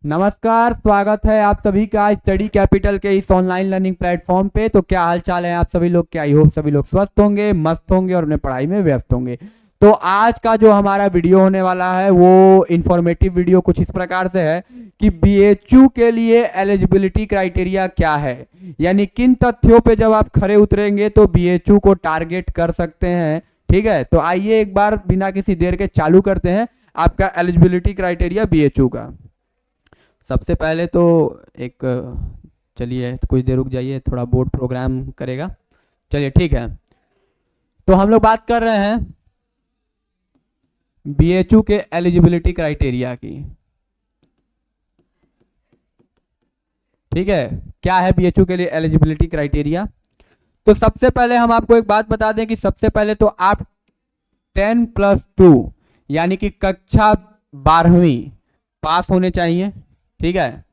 नमस्कार, स्वागत है आप सभी का स्टडी कैपिटल के इस ऑनलाइन लर्निंग प्लेटफॉर्म पे। तो क्या हाल चाल है आप सभी लोग के? आई होप सभी लोग स्वस्थ होंगे, मस्त होंगे और अपने पढ़ाई में व्यस्त होंगे। तो आज का जो हमारा वीडियो होने वाला है वो इंफॉर्मेटिव वीडियो कुछ इस प्रकार से है कि बीएचयू के लिए एलिजिबिलिटी क्राइटेरिया क्या है, यानी किन तथ्यों पे जब आप खरे उतरेंगे तो बीएचयू को टारगेट कर सकते हैं। ठीक है, तो आइए एक बार बिना किसी देर के चालू करते हैं आपका एलिजिबिलिटी क्राइटेरिया बीएचयू का। सबसे पहले तो एक चलिए कुछ देर रुक जाइए, थोड़ा बोर्ड प्रोग्राम करेगा। चलिए ठीक है, तो हम लोग बात कर रहे हैं बीएचयू के एलिजिबिलिटी क्राइटेरिया की। ठीक है, क्या है बीएचयू के लिए एलिजिबिलिटी क्राइटेरिया? तो सबसे पहले हम आपको एक बात बता दें कि सबसे पहले तो आप 10+2 यानी कि कक्षा 12वीं पास होने चाहिए। ठीक है,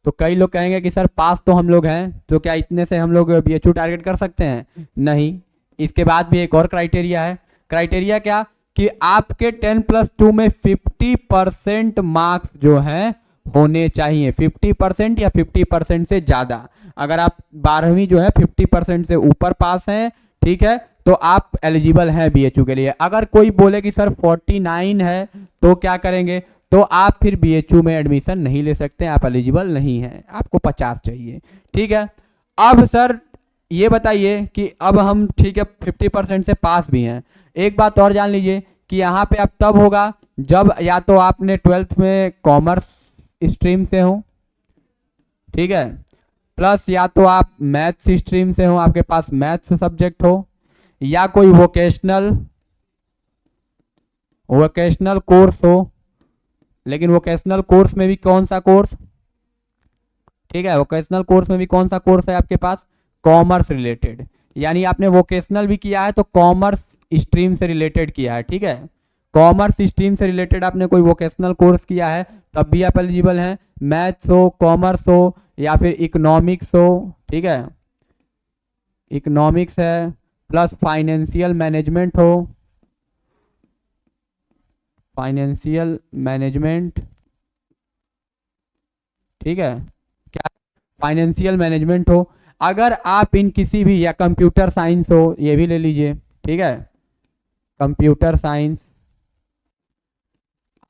तो कई लोग कहेंगे कि सर पास तो हम लोग हैं, तो क्या इतने से हम लोग बीएचयू टारगेट कर सकते हैं? नहीं, इसके बाद भी एक और क्राइटेरिया है। क्राइटेरिया क्या कि आपके 10+2 में 50% मार्क्स जो हैं होने चाहिए, 50% या 50% से ज़्यादा। अगर आप 12वीं जो है 50% से ऊपर पास हैं, ठीक है, तो आप एलिजिबल हैं बीएचयू के लिए। अगर कोई बोले कि सर 49 है तो क्या करेंगे? तो आप फिर बीएचयू में एडमिशन नहीं ले सकते, आप एलिजिबल नहीं हैं, आपको 50 चाहिए। ठीक है, अब सर ये बताइए कि अब हम ठीक है 50% से पास भी हैं। एक बात और जान लीजिए कि यहाँ पे अब तब होगा जब या तो आपने 12th में कॉमर्स स्ट्रीम से हो, ठीक है, प्लस या तो आप मैथ्स स्ट्रीम से हो, आपके पास मैथ्स सब्जेक्ट हो, या कोई वोकेशनल कोर्स हो। लेकिन वोकेशनल कोर्स में भी कौन सा कोर्स? ठीक है, वोकेशनल कोर्स में भी कौन सा कोर्स है आपके पास? कॉमर्स रिलेटेड, यानी आपने वोकेशनल भी किया है तो कॉमर्स स्ट्रीम से रिलेटेड किया है। ठीक है, कॉमर्स स्ट्रीम से रिलेटेड आपने कोई वोकेशनल कोर्स किया है तब भी आप एलिजिबल हैं। मैथ्स हो, कॉमर्स हो या फिर इकोनॉमिक्स हो, ठीक है, इकोनॉमिक्स है, प्लस फाइनेंशियल मैनेजमेंट हो, फाइनेंशियल मैनेजमेंट, ठीक है, क्या फाइनेंशियल मैनेजमेंट हो। अगर आप इन किसी भी, या कंप्यूटर साइंस हो, ये भी ले लीजिए। ठीक है, कंप्यूटर साइंस,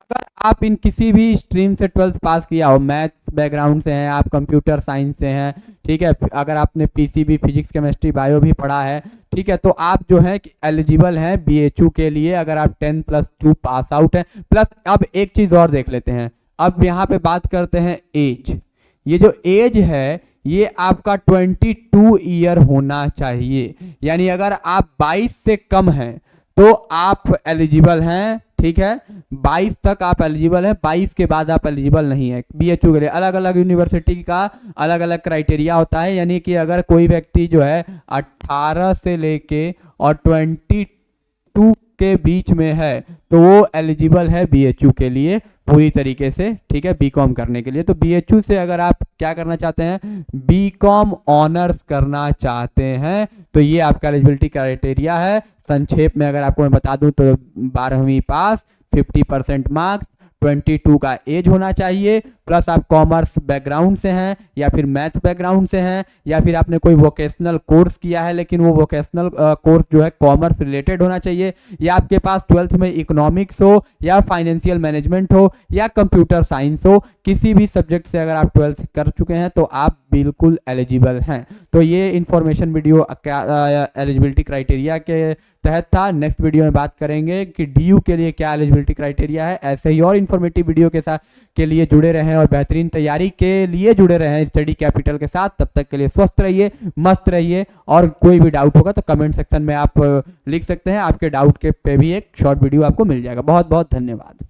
अगर आप इन किसी भी स्ट्रीम से 12th पास किया हो, मैथ्स बैकग्राउंड से हैं आप, कंप्यूटर साइंस से हैं, ठीक है, अगर आपने पीसीबी फिजिक्स केमिस्ट्री बायो भी पढ़ा है, ठीक है, तो आप जो है एलिजिबल हैं बीएचयू के लिए अगर आप 10+2 पास आउट हैं। प्लस अब एक चीज और देख लेते हैं, अब यहाँ पे बात करते हैं एज। ये जो एज है ये आपका 22 ईयर होना चाहिए, यानी अगर आप 22 से कम हैं तो आप एलिजिबल हैं। ठीक है, 22 तक आप एलिजिबल हैं, 22 के बाद आप एलिजिबल नहीं है बीएचयू के लिए। अलग अलग यूनिवर्सिटी का अलग अलग क्राइटेरिया होता है, यानी कि अगर कोई व्यक्ति जो है 18 से लेके और 22 के बीच में है तो वो एलिजिबल है बीएचयू के लिए पूरी तरीके से। ठीक है, बीकॉम करने के लिए। तो बीएचयू से अगर आप क्या करना चाहते हैं, बीकॉम ऑनर्स करना चाहते हैं, तो ये आपका एलिजिबिलिटी क्राइटेरिया है। संक्षेप में अगर आपको मैं बता दूं तो 12वीं पास, 50% मार्क्स, 22 का एज होना चाहिए, प्लस आप कॉमर्स बैकग्राउंड से हैं या फिर मैथ्स बैकग्राउंड से हैं, या फिर आपने कोई वोकेशनल कोर्स किया है लेकिन वो वोकेशनल कोर्स जो है कॉमर्स रिलेटेड होना चाहिए, या आपके पास 12th में इकोनॉमिक्स हो या फाइनेंशियल मैनेजमेंट हो या कंप्यूटर साइंस हो, किसी भी सब्जेक्ट से अगर आप 12th कर चुके हैं तो आप बिल्कुल एलिजिबल हैं। तो ये इंफॉर्मेशन वीडियो एलिजिबिलिटी क्राइटेरिया के तहत था। नेक्स्ट वीडियो में बात करेंगे कि डीयू के लिए क्या एलिजिबिलिटी क्राइटेरिया है। ऐसे ही और इन्फॉर्मेटिव वीडियो के साथ के लिए जुड़े रहें और बेहतरीन तैयारी के लिए जुड़े रहें स्टडी कैपिटल के साथ। तब तक के लिए स्वस्थ रहिए, मस्त रहिए, और कोई भी डाउट होगा तो कमेंट सेक्शन में आप लिख सकते हैं। आपके डाउट के पे भी एक शॉर्ट वीडियो आपको मिल जाएगा। बहुत बहुत धन्यवाद।